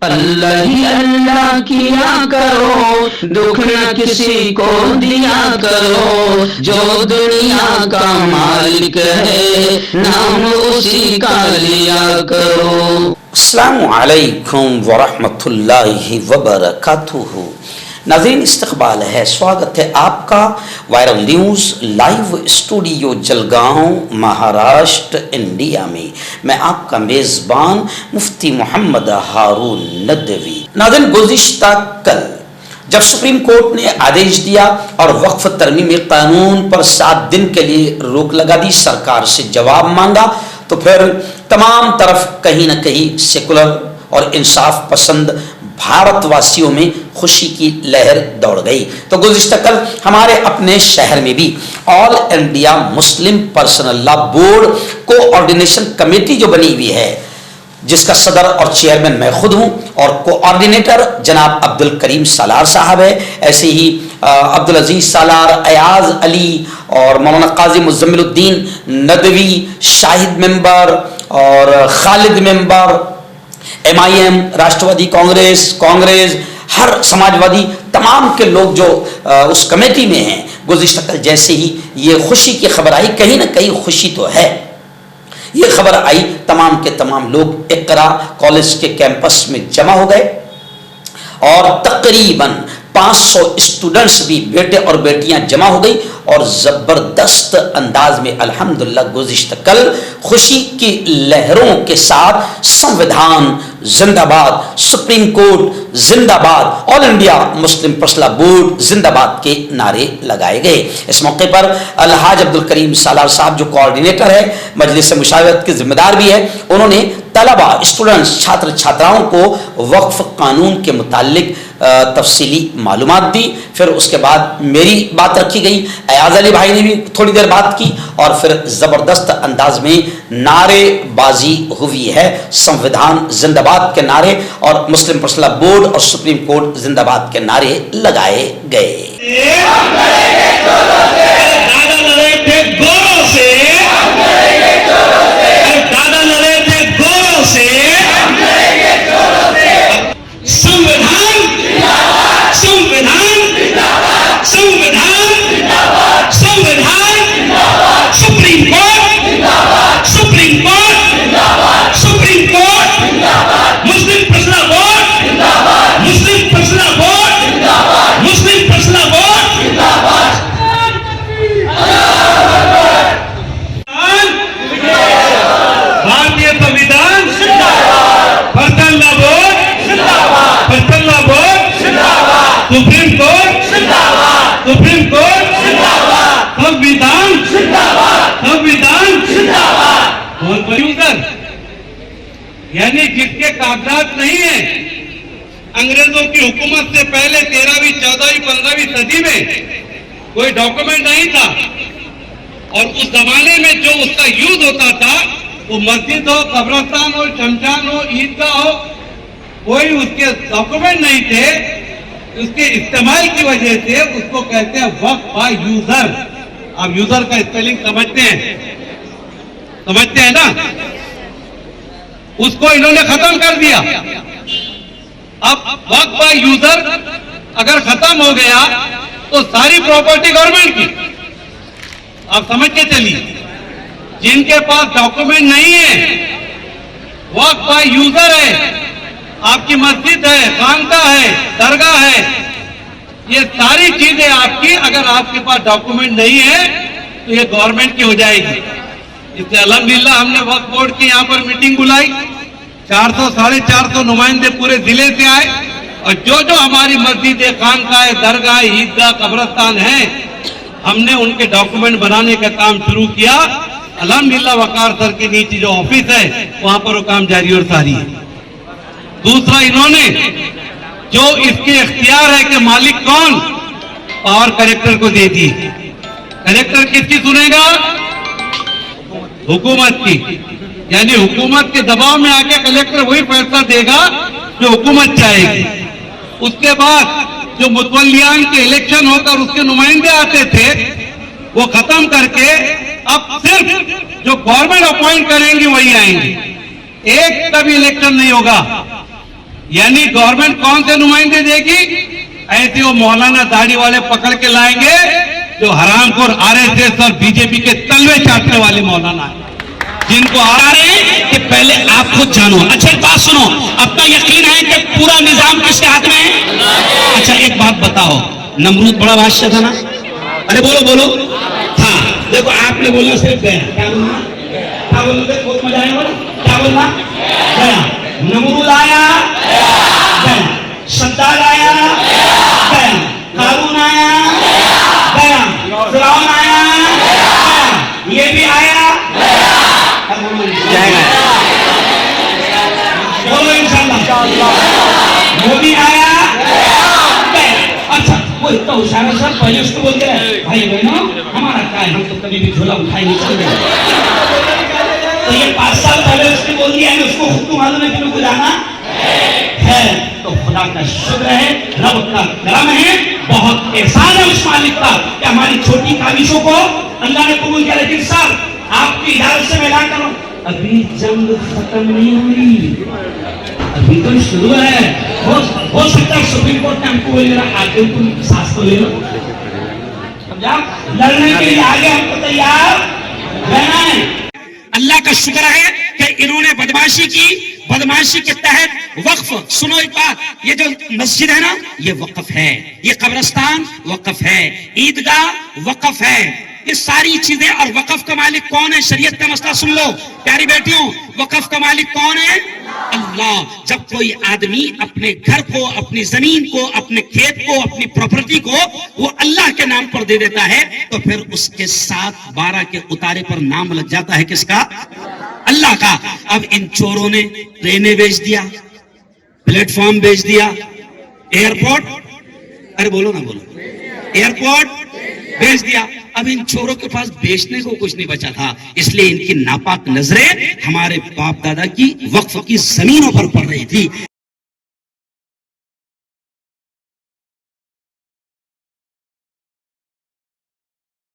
अल्लाह ही अल्लाह किया करो, दुख न किसी को दिया करो, जो दुनिया का मालिक है नाम उसी का लिया करो। अस्सलामु अलैकुम वरहमतुल्लाहि वबरकातुहू। नाज़रीन, इस्तक़बाल है, स्वागत है आपका viral news live studio Jalgaon, Maharashtra, India में। मैं आपका मेज़बान मुफ्ती मोहम्मद हारून नदवी। नाज़रीन, गुज़िश्ता कल जब सुप्रीम कोर्ट ने आदेश दिया और वक्फ तरमीम कानून पर 7 दिन के लिए रोक लगा दी, सरकार से जवाब मांगा, तो फिर तमाम तरफ कहीं न कहीं सेकुलर और इंसाफ पसंद भारतवासियों में खुशी की लहर दौड़ गई। तो गुज़िश्ता कल हमारे अपने शहर में भी all India Muslim personal law board coordination committee जो बनी हुई है, जिसका सदर और चेयरमैन मैं खुद हूं और कोऑर्डिनेटर जनाब अब्दुल करीम सालार साहब है। ऐसे ही अब्दुल अजीज सालार, अयाज अली और मौलाना काजी मुज़म्मिलुद्दीन नदवी शाहिद मेंबर और खालिद मेंबर, MIM, राष्ट्रवादी कांग्रेस, हर समाजवादी, तमाम के लोग जो उस कमेटी में हैं। गुज़िश्ता कल जैसे ही ये खुशी की खबर आई, कहीं ना कहीं खुशी तो है, ये खबर आई, तमाम के तमाम लोग इक़रा कॉलेज के कैंपस में जमा हो गए और तकरीबन 500 स्टूडेंट्स भी, बेटे और बेटियां जमा हो गई और ज़बरदस्त अंदाज में अल्हम्दुलिल्लाह गुज़िश्ता कल खुशी की लहरों के साथ संविधान जिंदाबाद, सुप्रीम कोर्ट जिंदाबाद, all India Muslim personal law board जिंदाबाद के नारे लगाए गए। इस मौके पर अलहाज अब्दुल करीम सालार साहब जो कोऑर्डिनेटर है, मजलिस मुशावरत के जिम्मेदार भी है, उन्होंने तलबा, स्टूडेंट्स, छात्र छात्राओं को वक्फ कानून के मुतालिक तफसीली मालूमात दी। फिर उसके बाद मेरी बात रखी गई, अयाज अली भाई ने भी थोड़ी देर बात की और फिर ज़बरदस्त अंदाज में नारेबाजी हुई है, संविधान जिंदाबाद के नारे और मुस्लिम पर्सनल लॉ बोर्ड और सुप्रीम कोर्ट जिंदाबाद के नारे लगाए गए। सुप्रीम कोर्ट जिंदाबाद, संविधान जिंदाबाद, संविधान जिंदाबाद। यानी जिसके कागजात नहीं है, अंग्रेजों की हुकूमत से पहले 13वीं, 14वीं, 15वीं सदी में कोई डॉक्यूमेंट नहीं था और उस जमाने में जो उसका यूज होता था, वो मस्जिद हो, कब्रिस्तान हो, शमशान हो, ईदगाह हो, कोई उसके डॉक्यूमेंट नहीं थे। उसके इस्तेमाल की वजह से उसको कहते हैं वक्फ बाय यूजर। आप यूजर का स्पेलिंग समझते हैं ना? उसको इन्होंने खत्म कर दिया। अब वक्फ बाय यूजर अगर खत्म हो गया तो सारी प्रॉपर्टी गवर्नमेंट की। आप समझ के चलिए, जिनके पास डॉक्यूमेंट नहीं है, वक्फ बाय यूजर है, आपकी मस्जिद है, खानका है, दरगाह है, ये सारी चीजें आपकी, अगर आपके पास डॉक्यूमेंट नहीं है तो ये गवर्नमेंट की हो जाएगी। इसलिए अल्हम्दुलिल्लाह हमने वक्फ बोर्ड की यहाँ पर मीटिंग बुलाई, 400 साढ़े 400 नुमाइंदे पूरे जिले से आए और जो जो हमारी मस्जिद, खानका, दरगाह, ईदगाह, कब्रिस्तान है, हमने उनके डॉक्यूमेंट बनाने का काम शुरू किया। अल्हम्दुलिल्लाह वकार सर के नीचे जो ऑफिस है वहां पर वो काम जारी और सारी है। दूसरा, इन्होंने जो इसके इख्तियार है कि मालिक कौन, पावर कलेक्टर को दे दी। कलेक्टर किसकी सुनेगा? हुकूमत की। यानी हुकूमत के दबाव में आके कलेक्टर वही फैसला देगा जो हुकूमत चाहेगी। उसके बाद जो मुतवल्लियान के इलेक्शन होकर उसके नुमाइंदे आते थे, वो खत्म करके अब सिर्फ जो गवर्नमेंट अपॉइंट करेंगे वही आएंगे। एक का भी इलेक्शन नहीं होगा। यानी गवर्नमेंट कौन से नुमाइंदे देगी? ऐसे वो मौलाना दाढ़ी वाले पकड़ के लाएंगे जो हरामखोर आरएसएस और बीजेपी के तलवे चाटने वाले मौलाना है, जिनको आ रहे हैं कि पहले आप खुद जानो। अच्छा एक बात सुनो, अपना यकीन है कि पूरा निजाम किसके हाथ में है? अच्छा एक बात बताओ, नमरूद बड़ा बादशाह था ना? अरे बोलो बोलो। हाँ देखो, आपने बोलना सिर्फ गया, क्या बोलना? क्या बोलोगे? बहुत मजा आएगा। क्या बोलना? गया। नमरूद आया, गया। सद्दाद आया, गया। हारून आया, गया। फिरौन आया, गया। ये भी आया, जाएगा। बोलो इंशाल्लाह। वो भी आया, गया। अच्छा वो इतना होशियार है सर, पहले उसको बोलते हैं भाई बहनों हमारा क्या है, हम तो कभी भी झोला उठाए नहीं चल रहे। तो ये 5 साल पहले उसने बोल दिया है, उसको खुद को मालूम है कि मुझे जाना है। तो खुदा का शुक्र है, रब का करम है, बहुत एहसान है उस मालिक का कि हमारी छोटी काविशों को अल्लाह ने कबूल किया। लेकिन सर आपकी इजाजत से मैं ऐलान करूं, अभी जंग खत्म नहीं हुई, अभी तो शुरू है। हो सकता है सुप्रीम कोर्ट ने हमको बोलेगा आगे तुम सांस तो ले लो, समझा? लड़ने के लिए आगे हमको तैयार रहना है। अल्लाह का शुक्र है कि इन्होंने बदमाशी की, बदमाशी के तहत वक्फ। सुनो एक बात, ये जो मस्जिद है ना, ये वक्फ है, ये कब्रिस्तान वक्फ है, ईदगाह वक्फ है, ये सारी चीजें। और वक्फ का मालिक कौन है? शरीयत का मसला सुन लो प्यारी बेटियों, वक्फ का मालिक कौन है? अल्लाह। जब कोई आदमी अपने घर को, अपनी जमीन को, अपने खेत को, अपनी प्रॉपर्टी को वो अल्लाह के नाम पर दे देता है, तो फिर उसके साथ 12 के उतारे पर नाम लग जाता है किसका? अल्लाह का। अब इन चोरों ने ट्रेनें बेच दिया, प्लेटफॉर्म बेच दिया, एयरपोर्ट, अरे बोलो ना बोलो, एयरपोर्ट बेच दिया। अब इन चोरों के पास बेचने को कुछ नहीं बचा था, इसलिए इनकी नापाक नजरें हमारे बाप दादा की वक्फ की जमीनों पर पड़ रही थी।